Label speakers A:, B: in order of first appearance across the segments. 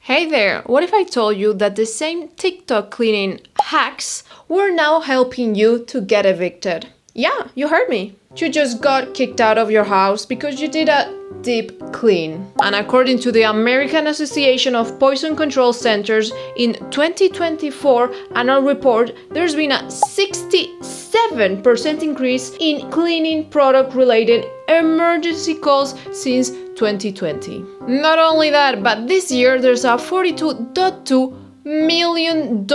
A: Hey there, what if I told you that the same TikTok cleaning hacks were now helping you to get evicted? Yeah, you heard me. You just got kicked out of your house because you did a deep clean. And according to the American Association of Poison Control Centers, in 2024 annual report, there's been a 67% increase in cleaning product-related emergency calls since 2020. Not only that, but this year there's a $42.2 million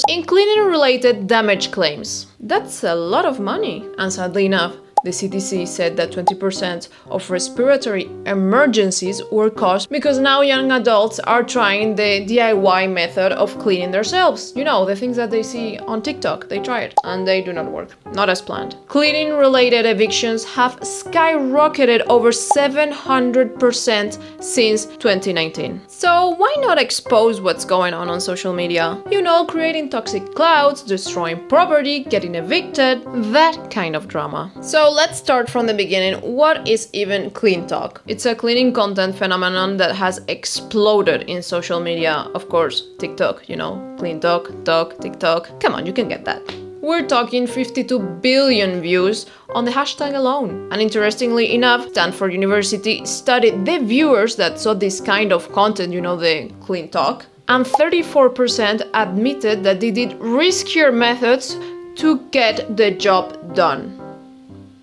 A: in cleaning-related damage claims. That's a lot of money. And sadly enough, the CDC said that 20% of respiratory emergencies were caused because now young adults are trying the DIY method of cleaning themselves. You know, the things that they see on TikTok. They try it and they do not work. Not as planned. Cleaning-related evictions have skyrocketed over 700% since 2019. So why not expose what's going on social media? You know, creating toxic clouds, destroying property, getting evicted, that kind of drama. So let's start from the beginning. What is even CleanTok? It's a cleaning content phenomenon that has exploded in social media. Of course, TikTok, you know, CleanTok, TikTok. Come on, you can get that. We're talking 52 billion views on the hashtag alone. And interestingly enough, Stanford University studied the viewers that saw this kind of content, you know, the CleanTok, and 34% admitted that they did riskier methods to get the job done.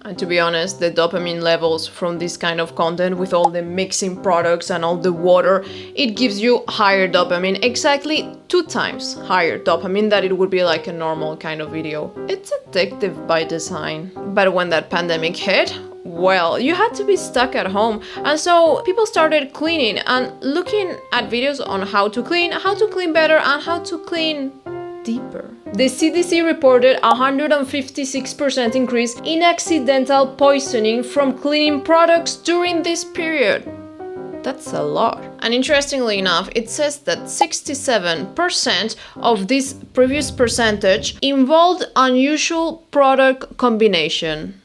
A: And to be honest, the dopamine levels from this kind of content with all the mixing products and all the water, it gives you higher dopamine, exactly 2 times higher dopamine than it would be like a normal kind of video. It's addictive by design. But when that pandemic hit, well, you had to be stuck at home. And so people started cleaning and looking at videos on how to clean better, and how to clean deeper. The CDC reported a 156% increase in accidental poisoning from cleaning products during this period. That's a lot. And interestingly enough, it says that 67% of this previous percentage involved unusual product combination.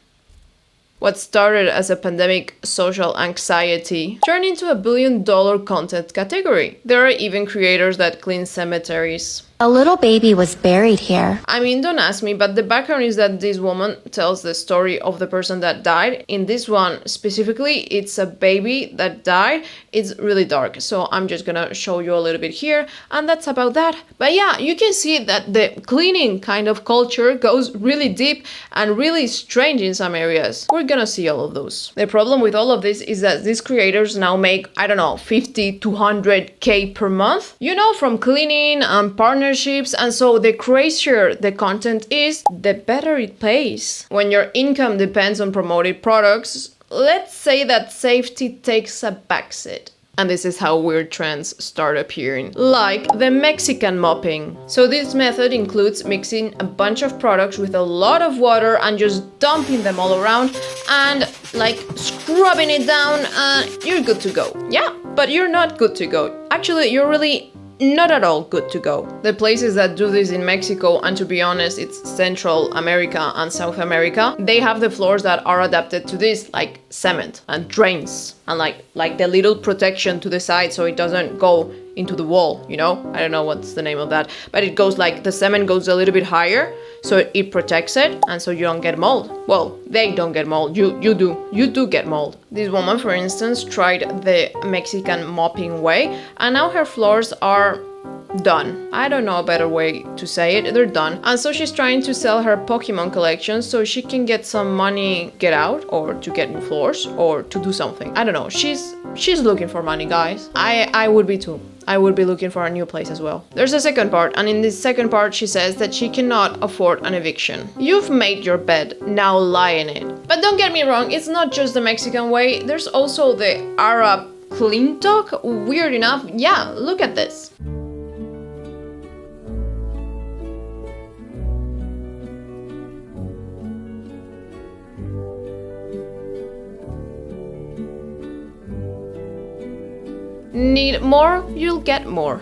A: What started as a pandemic social anxiety turned into a billion-dollar content category. There are even creators that clean cemeteries.
B: A little baby was buried here.
A: I mean, don't ask me, but the background is that this woman tells the story of the person that died. In this one specifically, it's a baby that died. It's really dark, so I'm just gonna show you a little bit here, and that's about that. But yeah, you can see that the cleaning kind of culture goes really deep and really strange in some areas. We're gonna see all of those. The problem with all of this is that these creators now make, I don't know, 50 to 100K per month, you know, from cleaning and partners. And so the crazier the content is, the better it pays. When your income depends on promoted products, let's say that safety takes a backseat. And this is how weird trends start appearing, like the Mexican mopping. So this method includes mixing a bunch of products with a lot of water and just dumping them all around and like scrubbing it down, and you're good to go. Yeah, but you're not good to go. Actually, you're really not at all good to go. The places that do this in Mexico, and to be honest, it's Central America and South America, they have the floors that are adapted to this, like cement and drains, and like the little protection to the side so it doesn't go into the wall, you know? I don't know what's the name of that, but it goes like, the cement goes a little bit higher, so it protects it, and so you don't get mold. Well, they don't get mold, you do get mold. This woman, for instance, tried the Mexican mopping way, and now her floors are done. I don't know a better way to say it, they're done. And so she's trying to sell her Pokemon collection so she can get some money, get out, or to get new floors, or to do something. I don't know, she's looking for money, guys. I would be too. I would be looking for a new place as well. There's a second part, and in this second part she says that she cannot afford an eviction. You've made your bed, now lie in it. But don't get me wrong, it's not just the Mexican way, there's also the Arab CleanTok? Weird enough, yeah, look at this. Need more? You'll get more.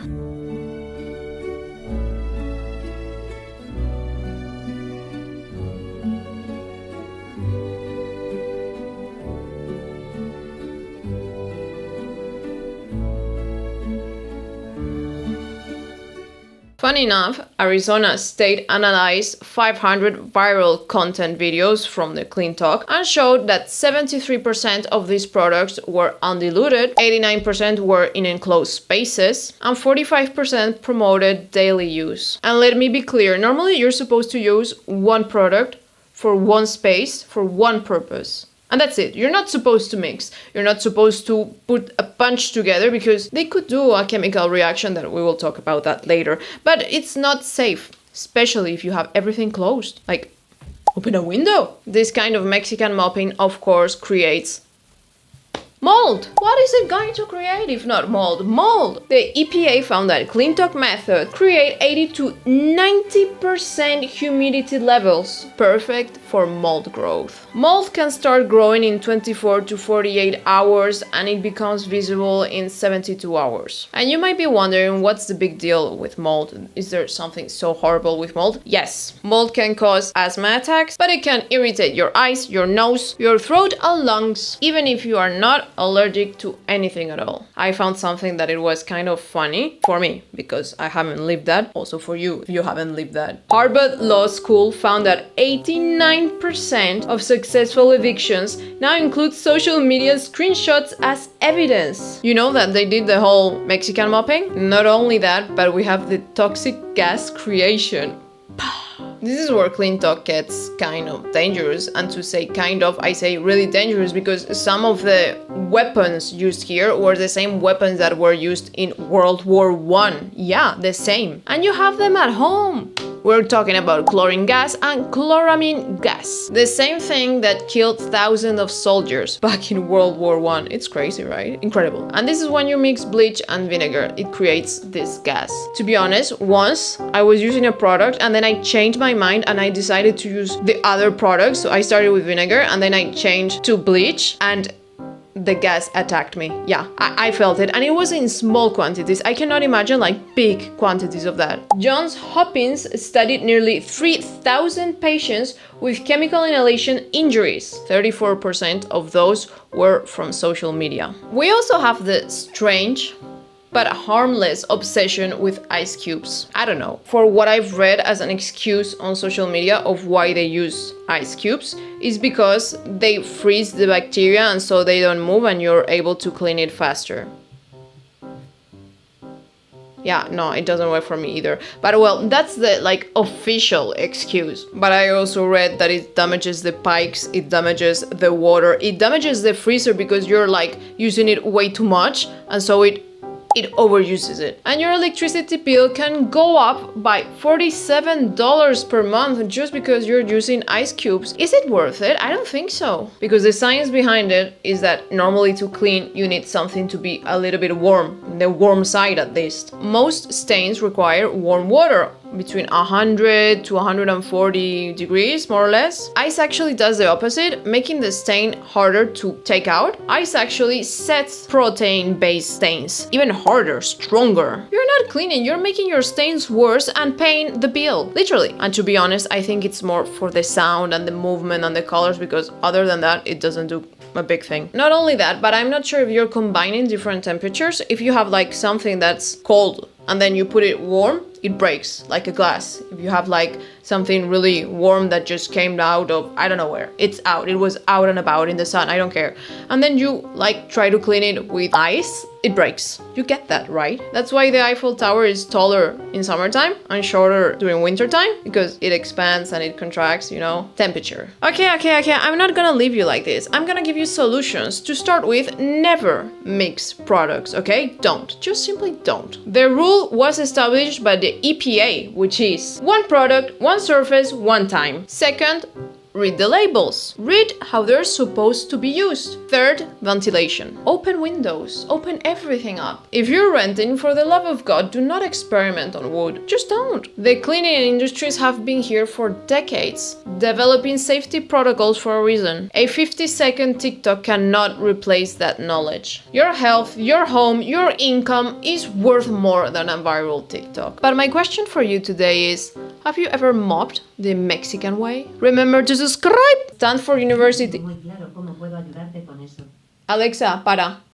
A: Funny enough, Arizona State analyzed 500 viral content videos from the CleanTok and showed that 73% of these products were undiluted, 89% were in enclosed spaces, and 45% promoted daily use. And let me be clear, normally you're supposed to use one product for one space, for one purpose. And that's it. You're not supposed to mix. You're not supposed to put a bunch together because they could do a chemical reaction that we will talk about that later. But it's not safe, especially if you have everything closed. Like, open a window. This kind of Mexican mopping, of course, creates mold. What is it going to create if not mold? Mold! The EPA found that CleanTok method create 80 to 90% humidity levels, perfect for mold growth. Mold can start growing in 24 to 48 hours and it becomes visible in 72 hours. And you might be wondering, what's the big deal with mold? Is there something so horrible with mold? Yes, mold can cause asthma attacks, but it can irritate your eyes, your nose, your throat and lungs, even if you are not allergic to anything at all. I found something that it was kind of funny for me because I haven't lived that. Also for you if you haven't lived that. Harvard Law School found that 89% of successful evictions now include social media screenshots as evidence. You know that they did the whole Mexican mopping? Not only that, but we have the toxic gas creation. This is where CleanTok gets kind of dangerous, and to say kind of, I say really dangerous because some of the weapons used here were the same weapons that were used in World War I. Yeah, the same. And you have them at home. We're talking about chlorine gas and chloramine gas. The same thing that killed thousands of soldiers back in World War I. It's crazy, right? Incredible. And this is when you mix bleach and vinegar. It creates this gas. To be honest, once I was using a product and then I changed my mind and I decided to use the other product. So I started with vinegar and then I changed to bleach and the gas attacked me. Yeah, I felt it, and it was in small quantities. I cannot imagine like big quantities of that. Johns Hopkins studied nearly 3,000 patients with chemical inhalation injuries. 34% of those were from social media. We also have the strange but harmless obsession with ice cubes. I don't know. For what I've read as an excuse on social media of why they use ice cubes is because they freeze the bacteria and so they don't move and you're able to clean it faster. Yeah, no, it doesn't work for me either. But well, that's the like official excuse. But I also read that it damages the pipes, it damages the water, it damages the freezer because you're like using it way too much and so it overuses it. And your electricity bill can go up by $47 per month just because you're using ice cubes. Is it worth it? I don't think so. Because the science behind it is that normally to clean, you need something to be a little bit warm, the warm side at least. Most stains require warm water, between 100 to 140 degrees, more or less. Ice actually does the opposite, making the stain harder to take out. Ice actually sets protein-based stains even harder, stronger. You're not cleaning, you're making your stains worse and paying the bill, literally. And to be honest, I think it's more for the sound and the movement and the colors, because other than that, it doesn't do a big thing. Not only that, but I'm not sure if you're combining different temperatures. If you have like something that's cold and then you put it warm, it breaks like a glass. If you have like something really warm that just came out of, I don't know where, it's out, it was out and about in the sun, I don't care. And then you like try to clean it with ice, it breaks. You get that, right? That's why the Eiffel Tower is taller in summertime and shorter during wintertime, because it expands and it contracts, you know, temperature. Okay, I'm not gonna leave you like this. I'm gonna give you solutions. To start with, never mix products, okay? Don't. Just simply don't. The rule was established by the EPA, which is one product, one surface, one time. Second, read the labels. Read how they're supposed to be used. Third, ventilation. Open windows. Open everything up. If you're renting, for the love of God, do not experiment on wood. Just don't. The cleaning industries have been here for decades, developing safety protocols for a reason. A 50-second TikTok cannot replace that knowledge. Your health, your home, your income is worth more than a viral TikTok. But my question for you today is, have you ever mopped the Mexican way? Remember to subscribe! Stanford University.
C: Muy claro cómo puedo ayudarte con eso.
A: Alexa, para.